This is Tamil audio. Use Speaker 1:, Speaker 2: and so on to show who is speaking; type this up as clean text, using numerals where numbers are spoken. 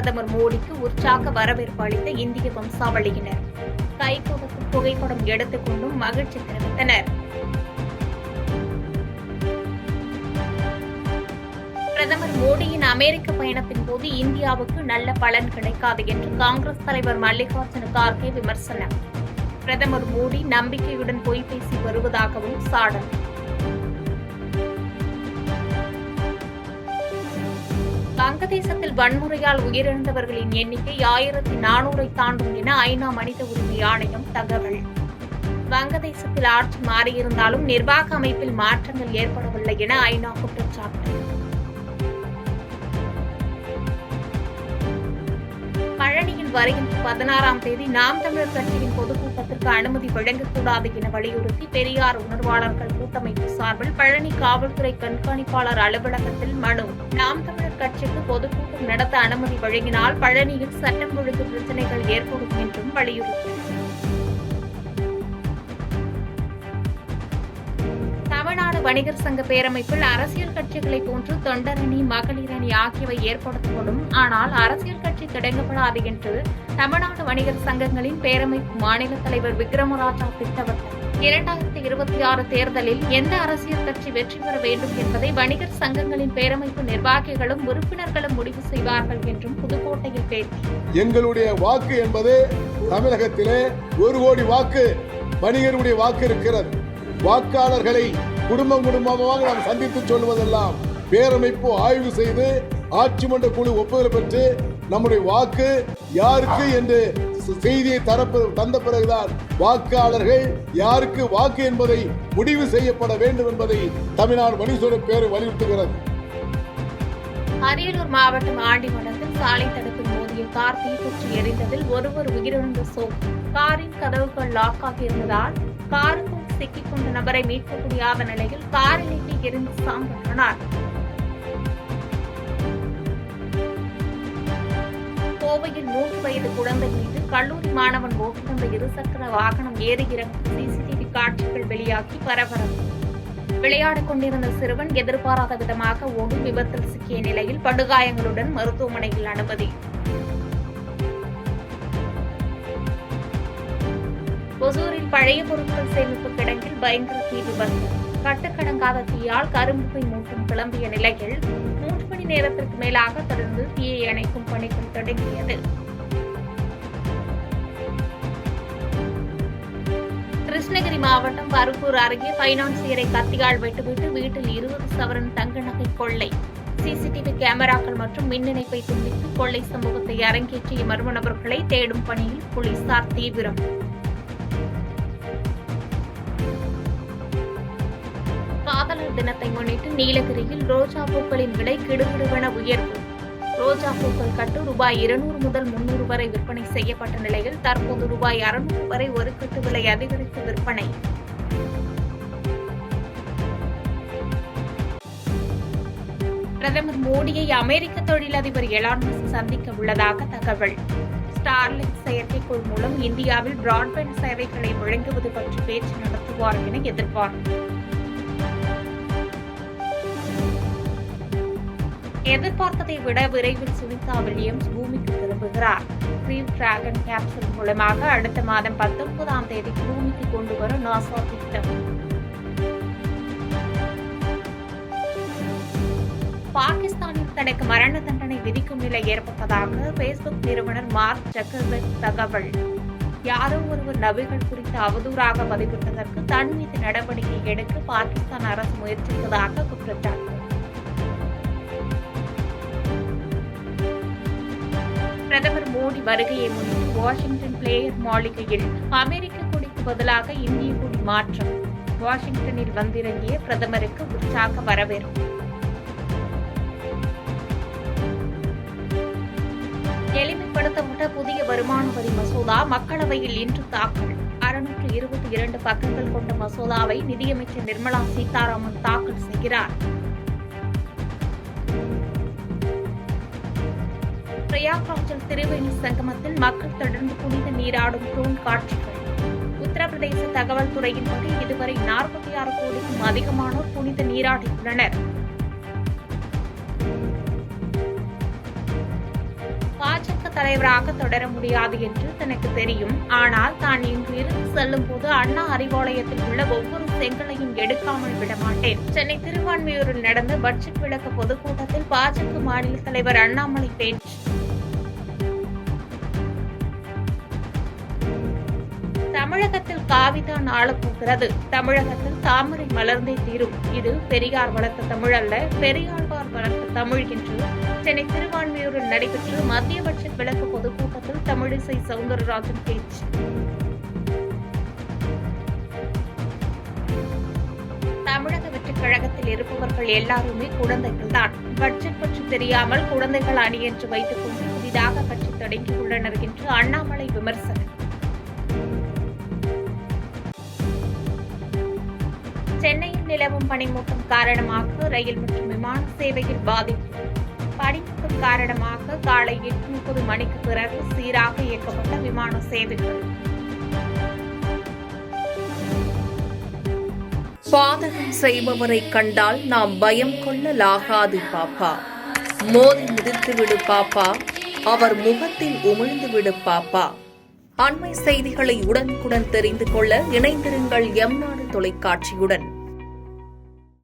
Speaker 1: பிரதமர் மோடிக்கு உற்சாக வரவேற்பு அளித்த இந்திய வம்சாவளியினர் கைகோர்த்து புகைப்படம் எடுத்துக்கொண்டும் மகிழ்ச்சி தெரிவித்தனர். பிரதமர் மோடியின் அமெரிக்க பயணத்தின் போது இந்தியாவுக்கு நல்ல பலன் கிடைக்காது என்று காங்கிரஸ் தலைவர் மல்லிகார்ஜுன கார்கே விமர்சனம். பிரதமர் மோடி நம்பிக்கையுடன் பொய் பேசி வருவதாகவும் சாடல். வங்கதேசத்தில் வன்முறையால் உயிரிழந்தவர்களின் எண்ணிக்கை 1400 தாண்டும் என ஐநா மனித உரிமை ஆணையம் தகவல். வங்கதேசத்தில் ஆட்சி மாறியிருந்தாலும் நிர்வாக அமைப்பில் மாற்றங்கள் ஏற்படவில்லை என ஐநா குற்றச்சாட்டு. பழனியில் வருகின்ற 16ஆம் தேதி நாம் தமிழர் கட்சியின் பொதுக்கூட்டத்திற்கு அனுமதி வழங்கக்கூடாது என வலியுறுத்தி பெரியார் உணர்வாளர்கள் கூட்டமைப்பு சார்பில் பழனி காவல்துறை கண்காணிப்பாளர் அலுவலகத்தில் மனு. நாம் தமிழர் கட்சிக்கு பொதுக்கூட்டம் நடத்த அனுமதி வழங்கினால் பழனியில் சட்டம் ஒழுங்கு பிரச்சினைகள் ஏற்படும் என்றும் வலியுறுத்தி. தமிழ்நாடு வணிகர் சங்க பேரமைப்பில் அரசியல் கட்சிகளை போன்று தொண்டரணி, மகளிர் அணி ஆகியவை ஏற்படுத்தப்படும். ஆனால் அரசியல் கட்சி தொடங்கப்படாது என்று தமிழ்நாடு வணிகர் சங்கங்களின் பேரமைப்பு மாநில தலைவர் விக்ரமராஜா திட்டவட்டம். 2026 தேர்தலில் எந்த அரசியல் கட்சி வெற்றி பெற வேண்டும் என்பதை வணிகர் சங்கங்களின் பேரமைப்பு நிர்வாகிகளும் உறுப்பினர்களும் முடிவு செய்வார்கள் என்றும் புதுக்கோட்டையில் பேட்டி.
Speaker 2: எங்களுடைய வாக்கு என்பது தமிழகத்திலே 1 கோடி வாக்கு வணிகருடைய வாக்கு இருக்கிறது. வாக்காளர்களை குடும்பம் குடும்பமாக நாம் சந்தித்து சொல்வதெல்லாம் பேரமைப்பு ஆய்வு செய்து ஆட்சி மன்ற குழு ஒப்புதல் பெற்று நம்முடைய வாக்கு யாருக்கு என்று செய்தியை தந்த பிறகுதான் வாக்காளர்கள் யாருக்கு வாக்கு என்பதை முடிவு செய்யப்பட வேண்டும் என்பதை தமிழ்நாடு வணிகர் பேர் வலியுறுத்துகிறது.
Speaker 1: அரியலூர் மாவட்டம் ஆண்டிமடத்தில் சாலை தடுப்பில் மோதிய கார் தீப்பற்றி எரிந்ததில் ஒருவர் உயிரிழந்த சோகம். காரின் கதவுகள் லாக் ஆகியிருந்ததால் காருக்குள் சிக்கிக் கொண்ட நபரை மீட்க முடியாத நிலையில் காரிலேயே எரிந்து சாம்பலானார். கோவையில் 3 வயது குழந்தை மீது கல்லூரி மாணவன் ஓட்டுவந்த இருசக்கர வாகனம் ஏறி இறங்கும் சிசிடிவி காட்சிகள் வெளியாகி பரபரப்பு. விளையாடிக் கொண்டிருந்த சிறுவன் எதிர்பாராத விதமாக ஓடி விபத்தில் சிக்கிய நிலையில் படுகாயங்களுடன் மருத்துவமனையில் அனுமதி. ஒசூரில் பழைய பொருட்கள் சேமிப்பு கிடங்கில் பயங்கர தீ விபத்து. கட்டுக்கடங்காத தீயால் கரும்புகை மூட்டம் கிளம்பிய நிலையில் 3 மணி நேரத்திற்கு மேலாக தொடர்ந்து தீயை அணைக்கும் பணிகள் தொடங்கியது. கிருஷ்ணகிரி மாவட்டம் பருப்பூர் அருகே பைனான்சியரை கத்தியால் வெட்டுவிட்டு வீட்டில் 20 சவரன் தங்க நகை கொள்ளை. சிசிடிவி கேமராக்கள் மற்றும் மின் இணைப்பை துண்டித்து கொள்ளை சம்பவத்தை அரங்கேற்றிய மர்ம நபர்களை தேடும் பணியில் போலீசார் தீவிரம். காதலர் தினத்தை முன்னிட்டு நீலகிரியில் ரோஜா பூக்களின் விலை கிடுகிடுவென உயர்வு. ரோஜா பூக்கள் கட்டு ₹200 முதல் ₹300 வரை விற்பனை செய்யப்பட்ட நிலையில் தற்போது ₹600 வரை ஒரு கட்டு விலை அதிகரித்து விற்பனை. பிரதமர் மோடியை அமெரிக்க தொழிலதிபர் எலான் மஸ்க் சந்திக்க உள்ளதாக தகவல். ஸ்டார்லிங்க் செயற்கைக்கோள் மூலம் இந்தியாவில் பிராட்பேண்ட் சேவைகளை வழங்குவது பற்றி பேச்சு நடத்துவார் என எதிர்பார்ப்பு. எதிர்பார்த்ததை விட விரைவில் சுனிதா வில்லியம்ஸ் பூமிக்கு திரும்புகிறார். கிரீவ் டிராகன் கேப்சூல் மூலமாக அடுத்த மாதம் 19ஆம் தேதி பூமிக்கு கொண்டு வர நாசா திட்டம். பாகிஸ்தானில் தனக்கு மரண தண்டனை விதிக்கும் நிலை ஏற்பட்டதாக பேஸ்புக் நிறுவனர் மார்க் ஜக்கர்பர்க் தகவல். யாரோ ஒருவர் நபிகள் குறித்து அவதூறாக பதிவிட்டதற்கு தன் மீது நடவடிக்கை எடுக்க பாகிஸ்தான் அரசு முயற்சிப்பதாக குற்றச்சாட்டு. பிரதமர் மோடி வருகையை முன்னிட்டு வாஷிங்டன் பிளேயர் மாளிகையில் அமெரிக்க கொடிக்கு பதிலாக இந்திய கொடி மாற்றம். வாஷிங்டனில் வந்திறங்கிய பிரதமருக்கு உற்சாக வரவேற்பு. எளிமைப்படுத்தப்பட்ட புதிய வருமான வரி மசோதா மக்களவையில் இன்று தாக்கல். 622 பக்கங்கள் கொண்ட மசோதாவை நிதியமைச்சர் நிர்மலா சீதாராமன் தாக்கல் செய்கிறார். பிரயாக்ராஜில் திரிவேணி சங்கமத்தில் மக்கள் தொடர்ந்து புனித நீராடும் ட்ரோன் காட்சிகள். உத்தரப்பிரதேச தகவல் துறையின்படி இதுவரை 46 கோடிக்கும் அதிகமானோர் புனித நீராடியுள்ளனர். தலைவராக தொடர முடியாது என்று தனக்கு தெரியும். ஆனால் தான் இங்கு இருந்து செல்லும் போது அண்ணா அறிவாலயத்தில் உள்ள ஒவ்வொரு செங்கலையும் எடுக்காமல் விடமாட்டேன். சென்னை திருவான்மியூரில் நடந்த பட்ஜெட் விளக்க பொதுக்கூட்டத்தில் பாஜக மாநில தலைவர் அண்ணாமலை பேச்சு. தமிழகத்தில் காவிதான் ஆளப்போகிறது. தமிழகத்தில் தாமரை மலர்ந்தே தீரும். இது பெரியார் வளர்த்த தமிழ் அல்ல, பெரியாழ்வார் வளர்த்த தமிழ் என்று சென்னை திருவான்மியூரில் நடைபெற்ற மத்திய பட்ஜெட் விளக்க பொதுக்கூட்டத்தில் தமிழிசை சவுந்தரராஜன் பேச்சு. தமிழக வெற்றிக் கழகத்தில் இருப்பவர்கள் எல்லாருமே குழந்தைகள்தான். பட்ஜெட் பற்றி தெரியாமல் குழந்தைகள் அணி என்று வைத்துக் கொண்டு புதிதாக கட்சி தொடங்கியுள்ளனர் என்று அண்ணாமலை விமர்சனம். சென்னையில் நிலவும் பனிமூட்டம் காரணமாக ரயில் மற்றும் விமான சேவையில் பாதிப்பு. பனிமூட்டம் காரணமாக காலை 8:30 மணிக்கு பிறகு சீராக இயக்கப்பட்ட விமான சேவைகள்.
Speaker 3: பாதகம் செய்பவரை கண்டால் நாம் பயம் கொள்ளலாகாது பாப்பா. மோதி மிதித்துவிடு பாப்பா, அவர் முகத்தில் உமிழ்ந்து விடு பாப்பா. அண்மை செய்திகளை உடனுக்குடன் தெரிந்து கொள்ள இணைந்திருங்கள் எம் நாடு தொலைக்காட்சியுடன்.